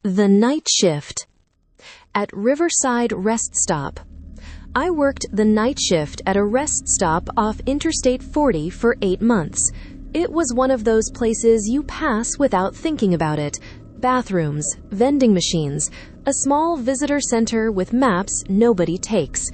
The night shift. At Riverside rest stop. I worked the night shift at a rest stop off Interstate 40 for 8 months. It was one of those places you pass without thinking about it. Bathrooms, vending machines, a small visitor center with maps nobody takes.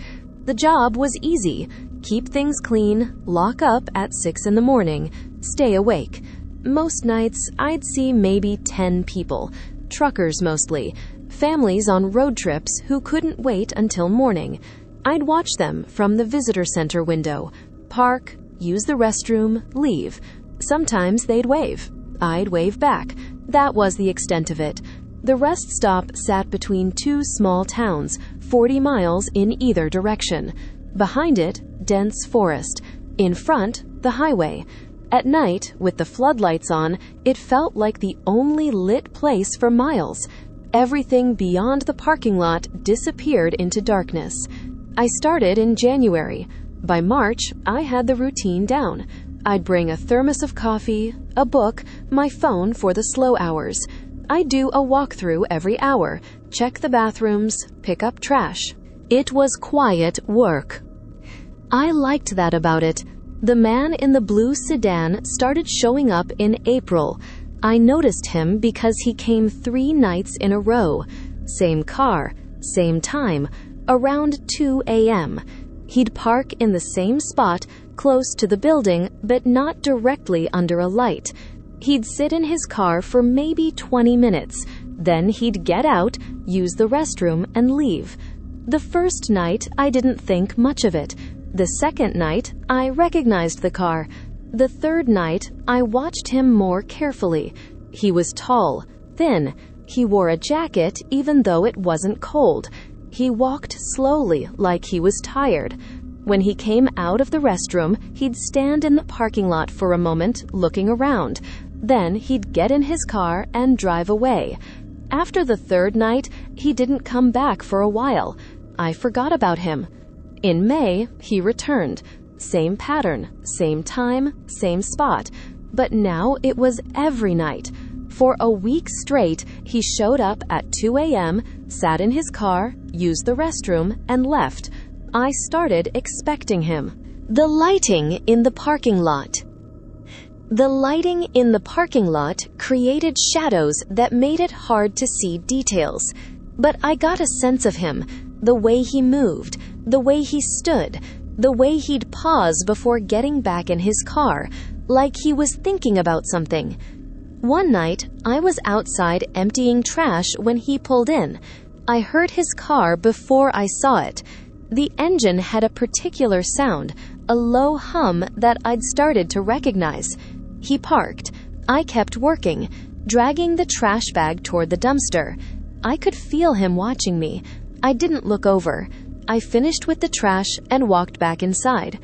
The job was easy. Keep things clean, lock up at 6 in the morning, stay awake. Most nights, I'd see maybe 10 people. Truckers mostly. Families on road trips who couldn't wait until morning. I'd watch them from the visitor center window. Park, use the restroom, leave. Sometimes they'd wave. I'd wave back. That was the extent of it. The rest stop sat between two small towns, 40 miles in either direction. Behind it, dense forest. In front, the highway. At night, with the floodlights on, it felt like the only lit place for miles. Everything beyond the parking lot disappeared into darkness. I started in January. By March, I had the routine down. I'd bring a thermos of coffee, a book, my phone for the slow hours. I'd do a walkthrough every hour, check the bathrooms, pick up trash. It was quiet work. I liked that about it. The man in the blue sedan started showing up in April. I noticed him because he came 3 nights in a row. Same car, same time, around 2 a.m. He'd park in the same spot, close to the building, but not directly under a light. He'd sit in his car for maybe 20 minutes. Then he'd get out, use the restroom, and leave. The first night, I didn't think much of it. The second night, I recognized the car. The third night, I watched him more carefully. He was tall, thin. He wore a jacket even though it wasn't cold. He walked slowly, like he was tired. When he came out of the restroom, he'd stand in the parking lot for a moment, looking around. Then he'd get in his car and drive away. After the third night, he didn't come back for a while. I forgot about him. In May, he returned. Same pattern, same time, same spot. But now it was every night. For a week straight, he showed up at 2 a.m., sat in his car, used the restroom, and left. I started expecting him. The lighting in the parking lot. The lighting in the parking lot created shadows that made it hard to see details. But I got a sense of him, the way he moved, the way he stood, the way he'd pause before getting back in his car, like he was thinking about something. One night, I was outside emptying trash when he pulled in. I heard his car before I saw it. The engine had a particular sound, a low hum that I'd started to recognize. He parked. I kept working, dragging the trash bag toward the dumpster. I could feel him watching me. I didn't look over. I finished with the trash and walked back inside.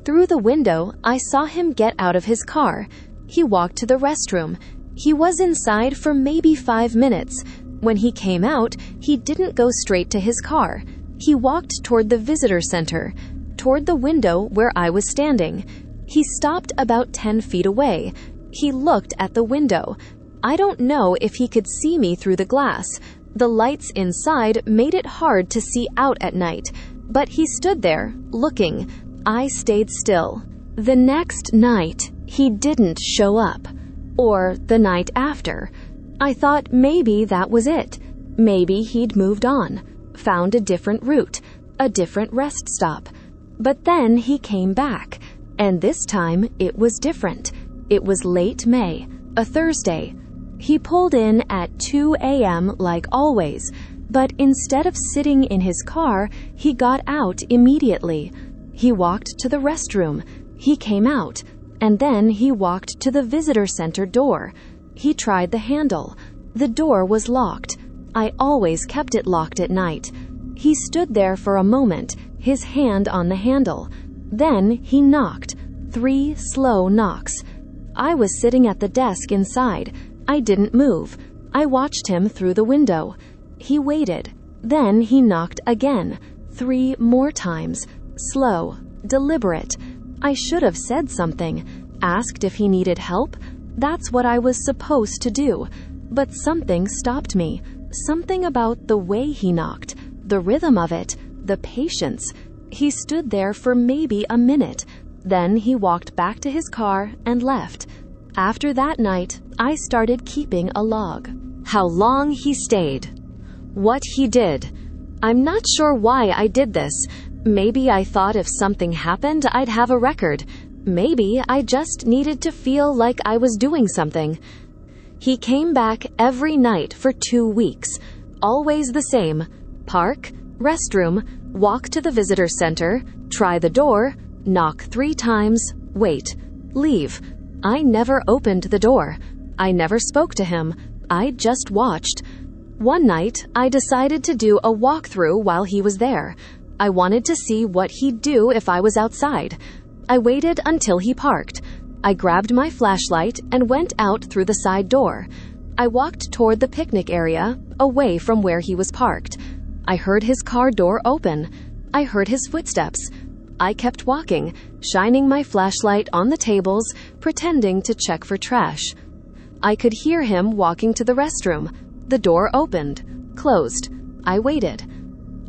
Through the window, I saw him get out of his car. He walked to the restroom. He was inside for maybe 5 minutes. When he came out, he didn't go straight to his car. He walked toward the visitor center, toward the window where I was standing. He stopped about 10 feet away. He looked at the window. I don't know if he could see me through the glass. The lights inside made it hard to see out at night, but he stood there, looking. I stayed still. The next night, he didn't show up. Or the night after. I thought maybe that was it. Maybe he'd moved on, found a different route, a different rest stop. But then he came back, and this time it was different. It was late May, a Thursday. He pulled in at 2 a.m. like always, but instead of sitting in his car, he got out immediately. He walked to the restroom. He came out, and then he walked to the visitor center door. He tried the handle. The door was locked. I always kept it locked at night. He stood there for a moment, his hand on the handle. Then he knocked. 3 slow knocks. I was sitting at the desk inside. I didn't move. I watched him through the window. He waited. Then he knocked again. 3 more times. Slow, deliberate. I should have said something. Asked if he needed help. That's what I was supposed to do. But something stopped me. Something about the way he knocked, the rhythm of it, the patience. He stood there for maybe a minute. Then he walked back to his car and left. After that night, I started keeping a log. How long he stayed. What he did. I'm not sure why I did this. Maybe I thought if something happened, I'd have a record. Maybe I just needed to feel like I was doing something. He came back every night for 2 weeks. Always the same. Park, restroom, walk to the visitor center, try the door, knock 3 times, wait, leave. I never opened the door. I never spoke to him. I just watched. One night, I decided to do a walkthrough while he was there. I wanted to see what he'd do if I was outside. I waited until he parked. I grabbed my flashlight and went out through the side door. I walked toward the picnic area, away from where he was parked. I heard his car door open. I heard his footsteps. I kept walking, shining my flashlight on the tables, pretending to check for trash. I could hear him walking to the restroom. The door opened, closed. I waited.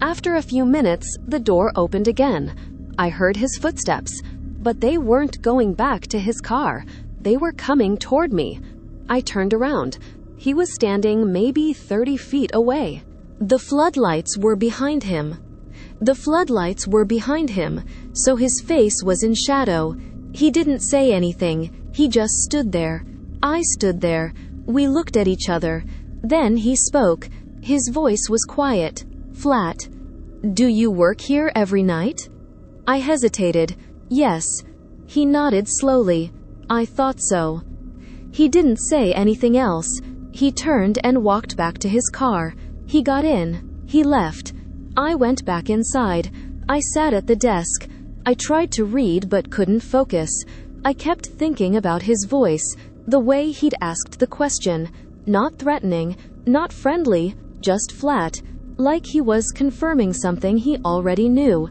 After a few minutes, the door opened again. I heard his footsteps, but they weren't going back to his car. They were coming toward me. I turned around. He was standing maybe 30 feet away. The floodlights were behind him. So his face was in shadow. He didn't say anything. He just stood there. I stood there. We looked at each other. Then he spoke. His voice was quiet, flat. "Do you work here every night?" I hesitated. "Yes." He nodded slowly. "I thought so." He didn't say anything else. He turned and walked back to his car. He got in. He left. I went back inside. I sat at the desk. I tried to read but couldn't focus. I kept thinking about his voice, the way he'd asked the question. Not threatening, not friendly, just flat, like he was confirming something he already knew.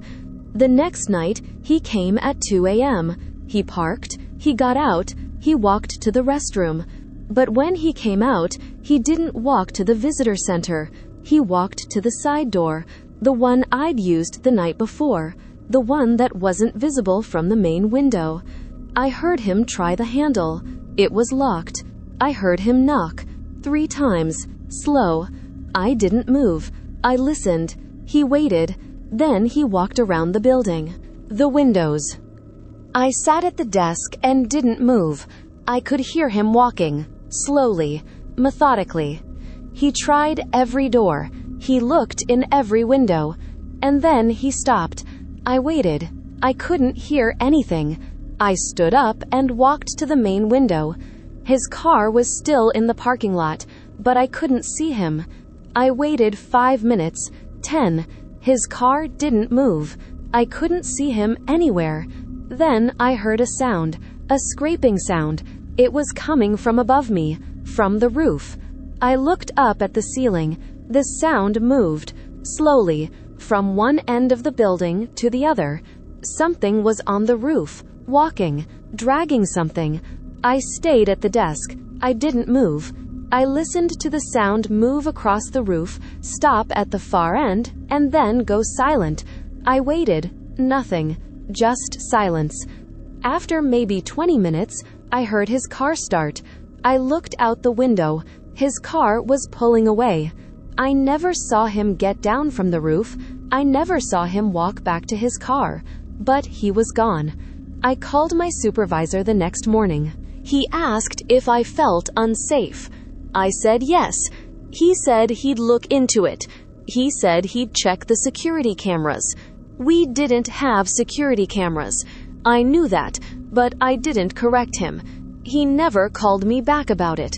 The next night, he came at 2 a.m. He parked, he got out, he walked to the restroom. But when he came out, he didn't walk to the visitor center. He walked to the side door, the one I'd used the night before, the one that wasn't visible from the main window. I heard him try the handle. It was locked. I heard him knock 3 times, slow. I didn't move. I listened. He waited. Then he walked around the building. The windows. I sat at the desk and didn't move. I could hear him walking, slowly, methodically. He tried every door. He looked in every window. And then he stopped. I waited. I couldn't hear anything. I stood up and walked to the main window. His car was still in the parking lot, but I couldn't see him. I waited 5 minutes, 10. His car didn't move. I couldn't see him anywhere. Then I heard a sound, a scraping sound. It was coming from above me, from the roof. I looked up at the ceiling. The sound moved, slowly, from one end of the building to the other. Something was on the roof, walking, dragging something. I stayed at the desk. I didn't move. I listened to the sound move across the roof, stop at the far end, and then go silent. I waited. Nothing. Just silence. After maybe 20 minutes, I heard his car start. I looked out the window. His car was pulling away. I never saw him get down from the roof. I never saw him walk back to his car. But he was gone. I called my supervisor the next morning. He asked if I felt unsafe. I said yes. He said he'd look into it. He said he'd check the security cameras. We didn't have security cameras. I knew that, but I didn't correct him. He never called me back about it.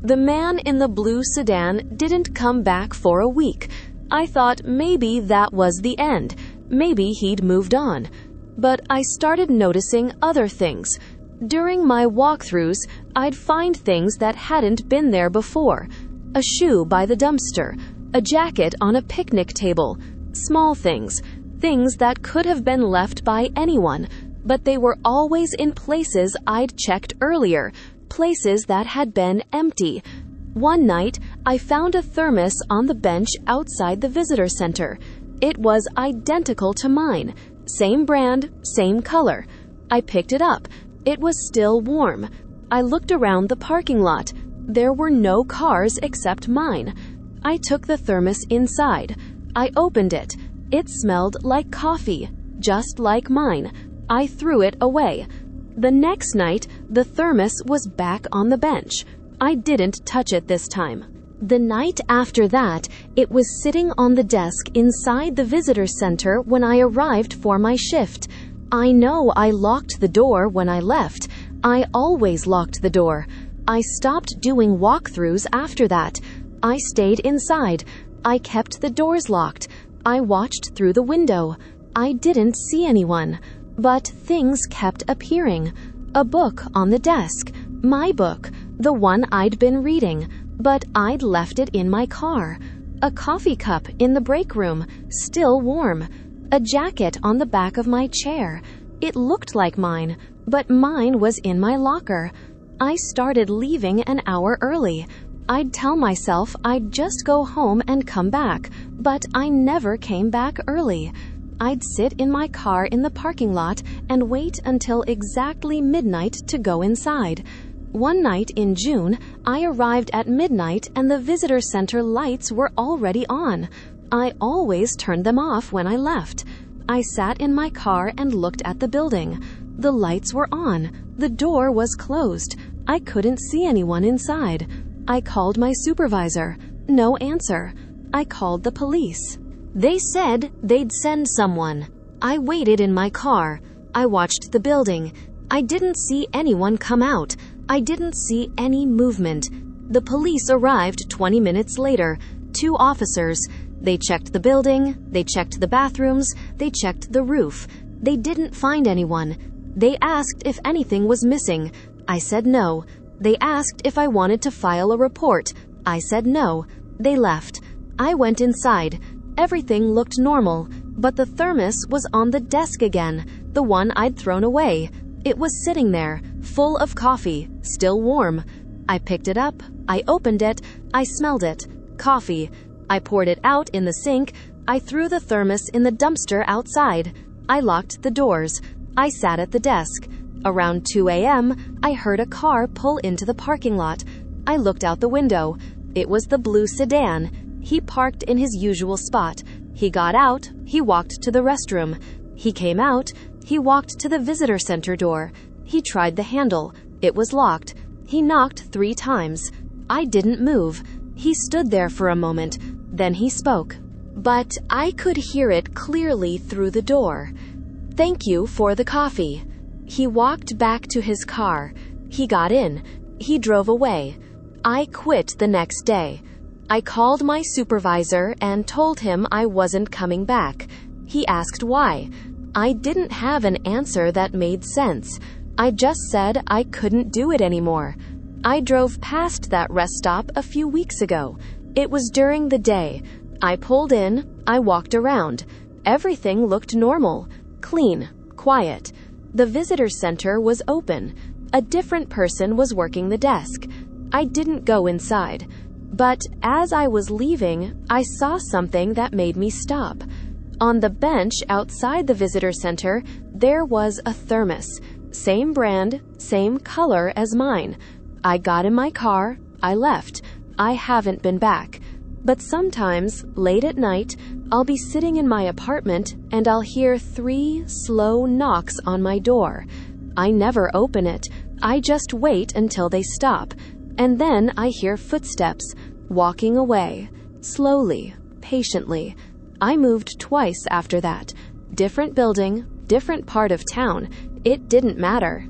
The man in the blue sedan didn't come back for a week. I thought maybe that was the end. Maybe he'd moved on. But I started noticing other things. During my walkthroughs, I'd find things that hadn't been there before. A shoe by the dumpster, a jacket on a picnic table, small things, things that could have been left by anyone, but they were always in places I'd checked earlier, places that had been empty. One night, I found a thermos on the bench outside the visitor center. It was identical to mine. Same brand, same color. I picked it up. It was still warm. I looked around the parking lot. There were no cars except mine. I took the thermos inside. I opened it. It smelled like coffee, just like mine. I threw it away. The next night, the thermos was back on the bench. I didn't touch it this time. The night after that, it was sitting on the desk inside the visitor center when I arrived for my shift. I know I locked the door when I left. I always locked the door. I stopped doing walkthroughs after that. I stayed inside. I kept the doors locked. I watched through the window. I didn't see anyone. But things kept appearing. A book on the desk. My book. The one I'd been reading. But I'd left it in my car. A coffee cup in the break room, still warm. A jacket on the back of my chair. It looked like mine, but mine was in my locker. I started leaving an hour early. I'd tell myself I'd just go home and come back, but I never came back early. I'd sit in my car in the parking lot and wait until exactly midnight to go inside. One night in June, I arrived at midnight and the visitor center lights were already on. I always turned them off when I left. I sat in my car and looked at the building. The lights were on. The door was closed. I couldn't see anyone inside. I called my supervisor. No answer. I called the police. They said they'd send someone. I waited in my car. I watched the building. I didn't see anyone come out. I didn't see any movement. The police arrived 20 minutes later. 2 officers. They checked the building. They checked the bathrooms. They checked the roof. They didn't find anyone. They asked if anything was missing. I said no. They asked if I wanted to file a report. I said no. They left. I went inside. Everything looked normal, but the thermos was on the desk again, the one I'd thrown away. It was sitting there, full of coffee, still warm. I picked it up. I opened it. I smelled it. Coffee. I poured it out in the sink. I threw the thermos in the dumpster outside. I locked the doors. I sat at the desk. Around 2 a.m., I heard a car pull into the parking lot. I looked out the window. It was the blue sedan. He parked in his usual spot. He got out. He walked to the restroom. He came out. He walked to the visitor center door. He tried the handle. It was locked. He knocked 3 times. I didn't move. He stood there for a moment. Then he spoke. But I could hear it clearly through the door. "Thank you for the coffee." He walked back to his car. He got in. He drove away. I quit the next day. I called my supervisor and told him I wasn't coming back. He asked why. I didn't have an answer that made sense. I just said I couldn't do it anymore. I drove past that rest stop a few weeks ago. It was during the day. I pulled in. I walked around. Everything looked normal, clean, quiet. The visitor center was open. A different person was working the desk. I didn't go inside. But as I was leaving, I saw something that made me stop. On the bench outside the visitor center, there was a thermos. Same brand, same color as mine. I got in my car. I left. I haven't been back. But sometimes, late at night, I'll be sitting in my apartment and I'll hear 3 slow knocks on my door. I never open it. I just wait until they stop. And then I hear footsteps, walking away, slowly, patiently. I moved twice after that. Different building, different part of town. It didn't matter.